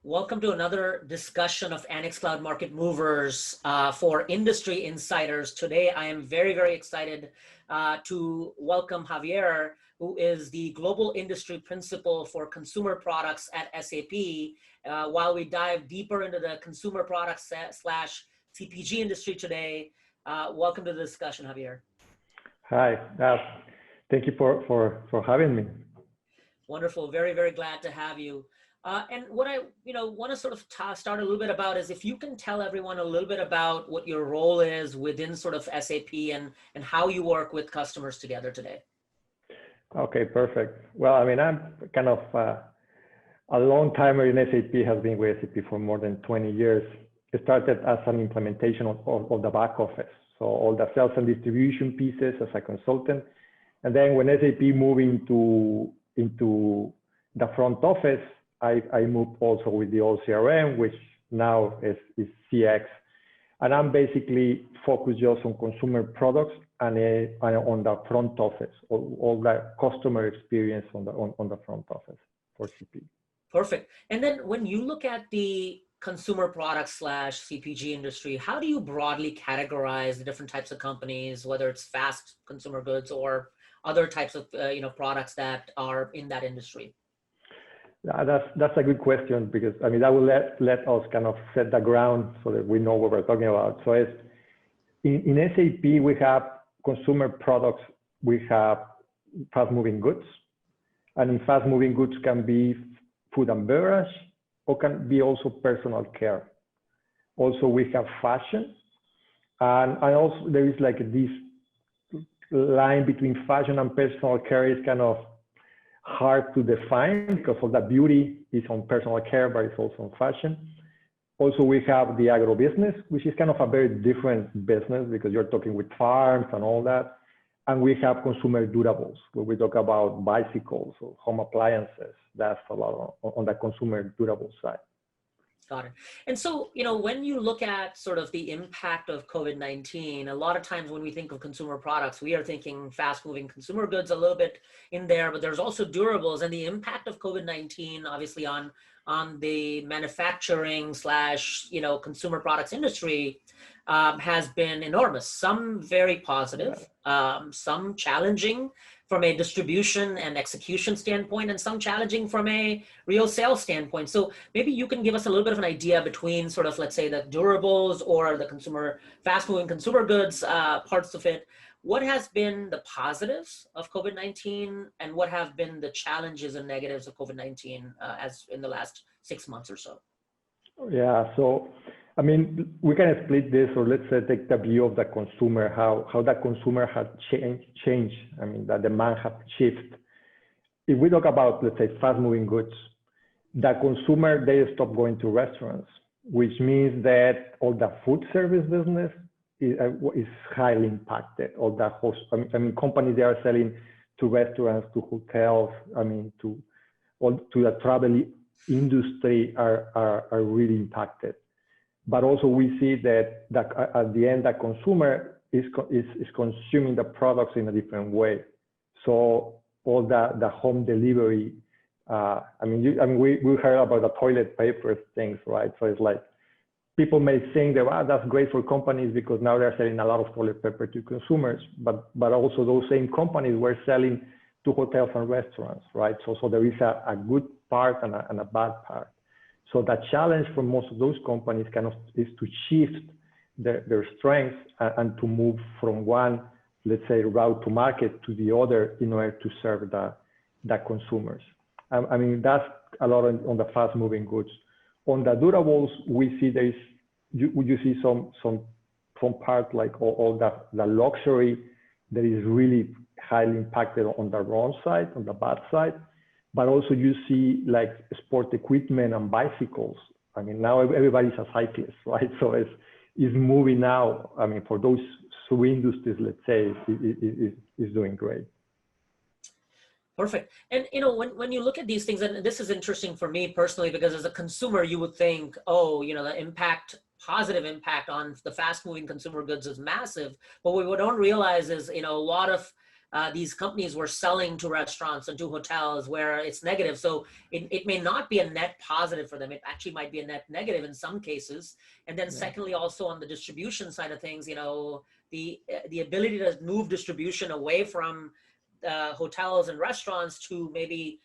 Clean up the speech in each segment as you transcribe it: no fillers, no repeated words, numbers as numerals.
Welcome to another discussion of Annex Cloud Market Movers for industry insiders. Today, I am very, very excited to welcome Javier, who is the Global Industry Principal for Consumer Products at SAP. While we dive deeper into the consumer products slash CPG industry today, welcome to the discussion, Javier. Hi, thank you for having me. Wonderful, very, very glad to have you. And what I want to sort of start a little bit about is if you can tell everyone a little bit about what your role is within sort of SAP and how you work with customers together today. Okay, perfect. Well, I mean, I'm kind of a long timer in SAP, has been with SAP for more than 20 years. It started as an implementation of the back office. So all the sales and distribution pieces as a consultant. And then when SAP moved into the front office, I moved also with the old CRM, which now is CX. And I'm basically focused just on consumer products and on the front office, all the customer experience on the front office for CP. Perfect. And then when you look at the consumer products slash CPG industry, how do you broadly categorize the different types of companies, whether it's fast consumer goods or other types of products that are in that industry? That's a good question, because I mean that will let us kind of set the ground so that we know what we're talking about. So it's in SAP we have consumer products, we have fast moving goods, and in fast moving goods can be food and beverage, or can be also personal care. Also we have fashion, and also there is like this line between fashion and personal care is kind of hard to define because of the beauty is on personal care, but it's also on fashion. Also, we have the agro business, which is kind of a very different business because you're talking with farms and all that. And we have consumer durables, where we talk about bicycles or home appliances. That's a lot on the consumer durable side. Got it. And so, when you look at sort of the impact of COVID-19, a lot of times when we think of consumer products, we are thinking fast moving consumer goods a little bit in there, but there's also durables, and the impact of COVID-19 obviously on the manufacturing slash, consumer products industry has been enormous. Some very positive, some challenging from a distribution and execution standpoint, and some challenging from a real sales standpoint. So maybe you can give us a little bit of an idea between sort of, let's say, the durables or the consumer, fast-moving consumer goods parts of it. What has been the positives of COVID-19, and what have been the challenges and negatives of COVID-19 as in the last 6 months or so? Yeah, so I mean, we can split this, or let's say take the view of the consumer, how the consumer had changed. I mean, the demand had shifted. If we talk about, let's say, fast-moving goods, the consumer, they stop going to restaurants, which means that all the food service business is highly impacted. All the host, I mean, companies, they are selling to restaurants, to hotels, I mean, to the travel industry are really impacted. But also we see that at the end, the consumer is consuming the products in a different way. So all the home delivery, we heard about the toilet paper things, right? So it's like people may think that, wow, that's great for companies because now they're selling a lot of toilet paper to consumers, but also those same companies were selling to hotels and restaurants, right? So there is a good part and a bad part. So the challenge for most of those companies kind of is to shift their strengths and to move from one, let's say, route to market to the other in order to serve the consumers. I mean, that's a lot on the fast moving goods. On the durables, we see you see some part like all the luxury that is really highly impacted on the wrong side, on the bad side. But also you see like sport equipment and bicycles. I mean, now everybody's a cyclist, right? So it's moving now. I mean, for those two industries, let's say, is doing great. Perfect. And when you look at these things, and this is interesting for me personally, because as a consumer, you would think, oh, the positive impact on the fast moving consumer goods is massive. But what we don't realize is, a lot of these companies were selling to restaurants and to hotels where it's negative. So it may not be a net positive for them. It actually might be a net negative in some cases. And then secondly, also on the distribution side of things, the ability to move distribution away from hotels and restaurants to maybe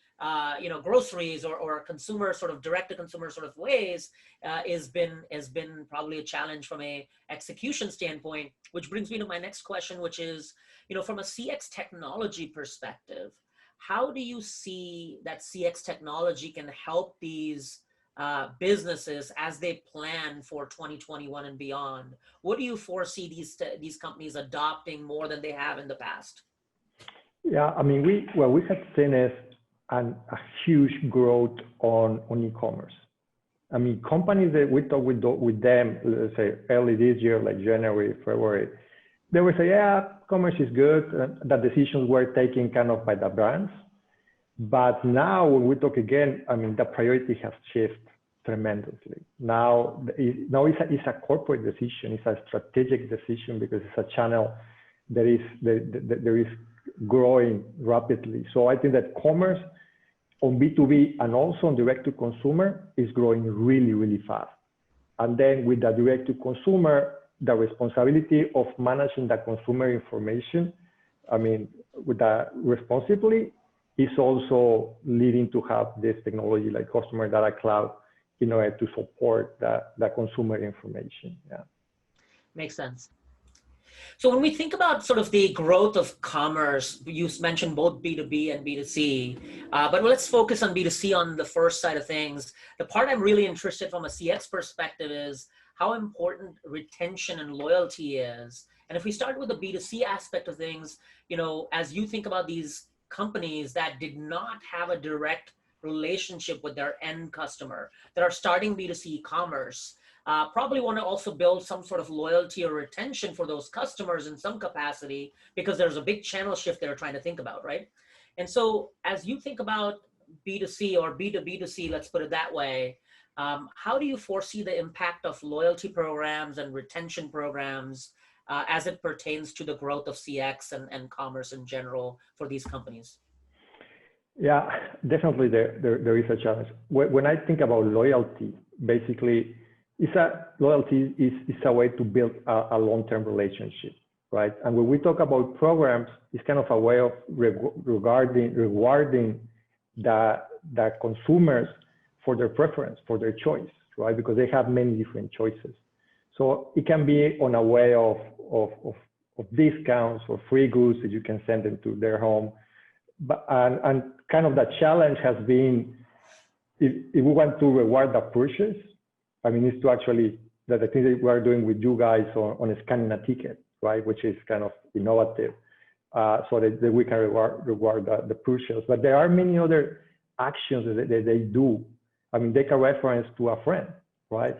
groceries or consumer sort of direct to consumer sort of ways has been probably a challenge from a execution standpoint, which brings me to my next question, which is, from a CX technology perspective, how do you see that CX technology can help these businesses as they plan for 2021 and beyond? What do you foresee these companies adopting more than they have in the past? Yeah, I mean, we have seen is a huge growth on e-commerce. I mean, companies that we talk with them, let's say early this year, like January, February, they would say, yeah, commerce is good. The decisions were taken kind of by the brands. But now when we talk again, I mean, the priority has shifted tremendously. Now it's a corporate decision. It's a strategic decision because it's a channel that is growing rapidly. So I think that commerce on B2B and also on direct to consumer is growing really, really fast. And then with the direct to consumer, the responsibility of managing the consumer information, I mean, with that responsibly, is also leading to have this technology like customer data cloud in order to support the consumer information. Yeah. Makes sense. So when we think about sort of the growth of commerce, you mentioned both B2B and B2C, but let's focus on B2C on the first side of things. The part I'm really interested from a CX perspective is how important retention and loyalty is. And if we start with the B2C aspect of things, as you think about these companies that did not have a direct relationship with their end customer, that are starting B2C commerce, probably want to also build some sort of loyalty or retention for those customers in some capacity, because there's a big channel shift they're trying to think about, right? And so as you think about B2C or B2B2C, let's put it that way, how do you foresee the impact of loyalty programs and retention programs as it pertains to the growth of CX and commerce in general for these companies? Yeah, definitely there is a challenge. When I think about loyalty, basically, loyalty is a way to build a long-term relationship, right? And when we talk about programs, it's kind of a way of rewarding the consumers for their preference, for their choice, right? Because they have many different choices. So it can be on a way of discounts or free goods that you can send them to their home. But and kind of the challenge has been, if we want to reward the purchase, I mean, it's to actually, the thing that we are doing with you guys on scanning a ticket, right? Which is kind of innovative, so that we can reward the purchase. But there are many other actions that they do. I mean, they can reference to a friend, right?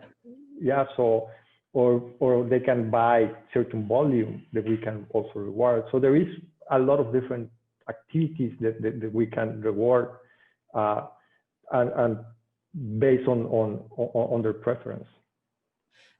Yeah, so, or they can buy certain volume that we can also reward. So there is a lot of different activities that we can reward, and based on their preference.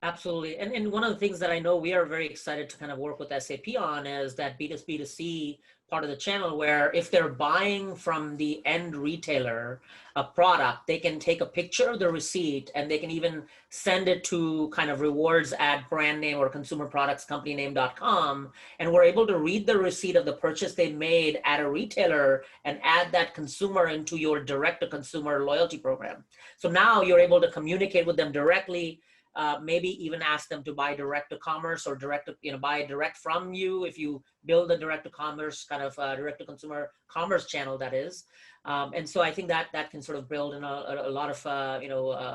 Absolutely. And one of the things that I know we are very excited to kind of work with SAP on is that B2B2C part of the channel, where if they're buying from the end retailer a product, they can take a picture of the receipt and they can even send it to kind of rewards at brand name or consumer products company name.com. And we're able to read the receipt of the purchase they made at a retailer and add that consumer into your direct to consumer loyalty program. So now you're able to communicate with them directly. Maybe even ask them to buy direct to commerce or buy direct from you if you build a direct to commerce kind of direct to consumer commerce channel, that is. And so I think that can sort of build in a lot of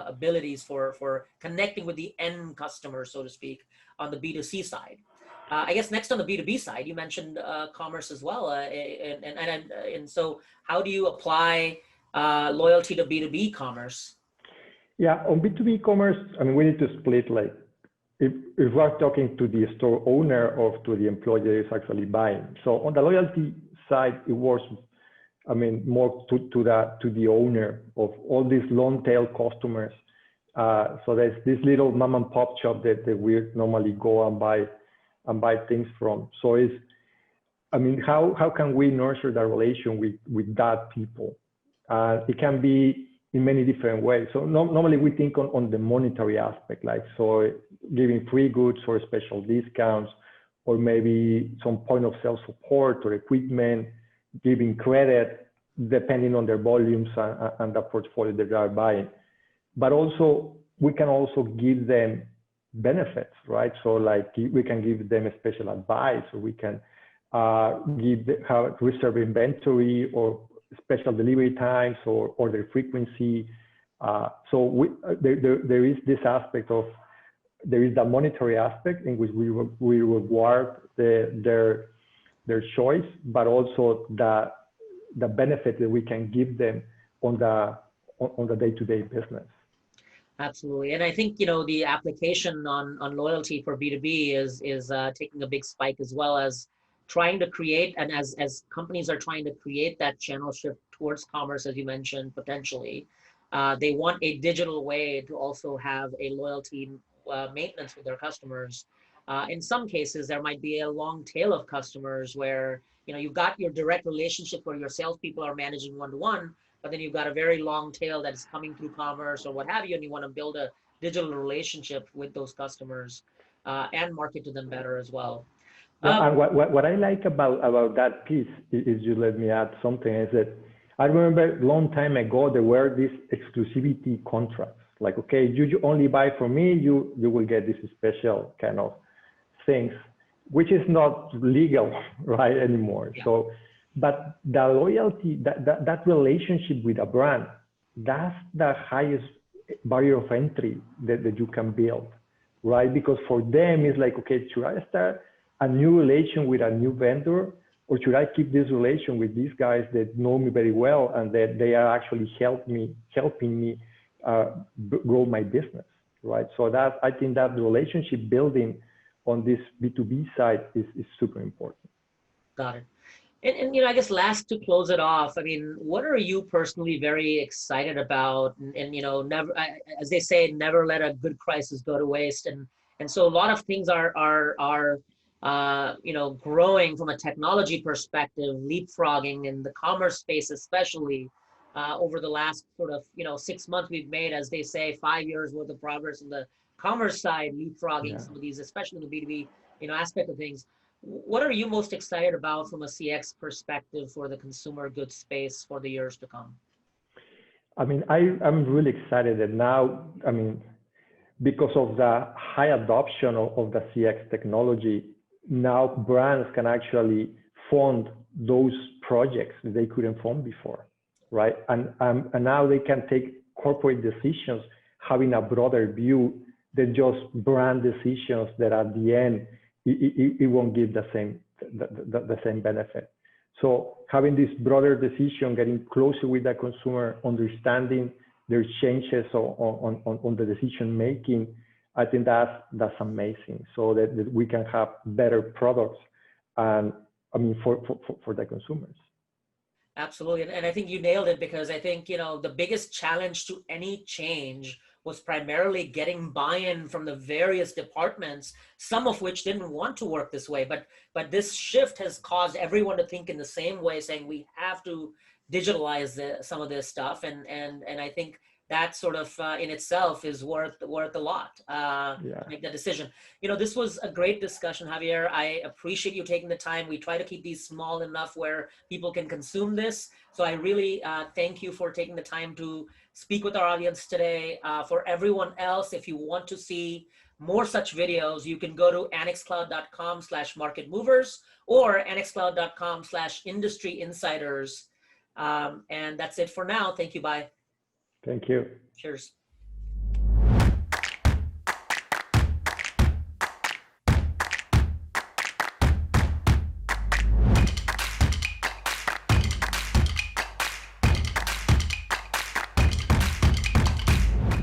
abilities for connecting with the end customer, so to speak, on the B2C side. I guess next on the B2B side, you mentioned commerce as well, and so how do you apply loyalty to B2B commerce? Yeah, on B2B commerce, I mean, we need to split, like, if we're talking to the store owner or to the employee that is actually buying. So on the loyalty side, it works, I mean, more to the owner of all these long tail customers. So there's this little mom and pop shop that we normally go and buy things from. So I mean, how can we nurture that relation with that people? It can be in many different ways. So normally we think on the monetary aspect, like so giving free goods or special discounts, or maybe some point of sale support or equipment, giving credit depending on their volumes and the portfolio that they are buying. But also we can also give them benefits, right? So like we can give them a special advice, or we can give how reserve inventory or special delivery times or order frequency. So there is this aspect of, there is the monetary aspect in which we reward their choice, but also the benefit that we can give them on the day-to-day business. Absolutely. And I think, the application on loyalty for B2B is taking a big spike, as well as trying to create, and as companies are trying to create that channel shift towards commerce, as you mentioned, potentially, they want a digital way to also have a loyalty maintenance with their customers. In some cases, there might be a long tail of customers where, you've got your direct relationship where your salespeople are managing one-to-one, but then you've got a very long tail that is coming through commerce or what have you, and you want to build a digital relationship with those customers and market to them better as well. Yeah, and what I like about that piece is, you let me add something, is that I remember a long time ago there were these exclusivity contracts. Like, okay, you only buy from me, you will get this special kind of things, which is not legal right anymore. Yeah. So, but the loyalty, that relationship with a brand, that's the highest barrier of entry that you can build, right? Because for them, it's like, okay, should I start a new relation with a new vendor, or should I keep this relation with these guys that know me very well and that they are actually helping me grow my business, right? So that, I think that the relationship building on this B2B side is super important. Got it. And I guess last, to close it off, I mean, what are you personally very excited about? And never, as they say, never let a good crisis go to waste. And so a lot of things are growing from a technology perspective, leapfrogging in the commerce space, especially over the last sort of 6 months. We've made, as they say, 5 years worth of progress in the commerce side, leapfrogging some of these, especially in the B2B aspect of things. What are you most excited about from a CX perspective for the consumer goods space for the years to come? I mean, I'm really excited that now, I mean, because of the high adoption of the CX technology, now brands can actually fund those projects that they couldn't fund before, right? And now they can take corporate decisions having a broader view than just brand decisions that at the end it won't give the same benefit. So having this broader decision, getting closer with the consumer, understanding their changes on the decision making, I think that's amazing. So that we can have better products, and I mean for the consumers. Absolutely, and I think you nailed it, because I think the biggest challenge to any change was primarily getting buy-in from the various departments, some of which didn't want to work this way. But this shift has caused everyone to think in the same way, saying we have to digitalize some of this stuff, and I think that sort of in itself is worth a lot to make that decision. This was a great discussion, Javier. I appreciate you taking the time. We try to keep these small enough where people can consume this. So I really thank you for taking the time to speak with our audience today. For everyone else, if you want to see more such videos, you can go to annexcloud.com/marketmovers or annexcloud.com/industry insiders. And that's it for now. Thank you. Bye. Thank you. Cheers.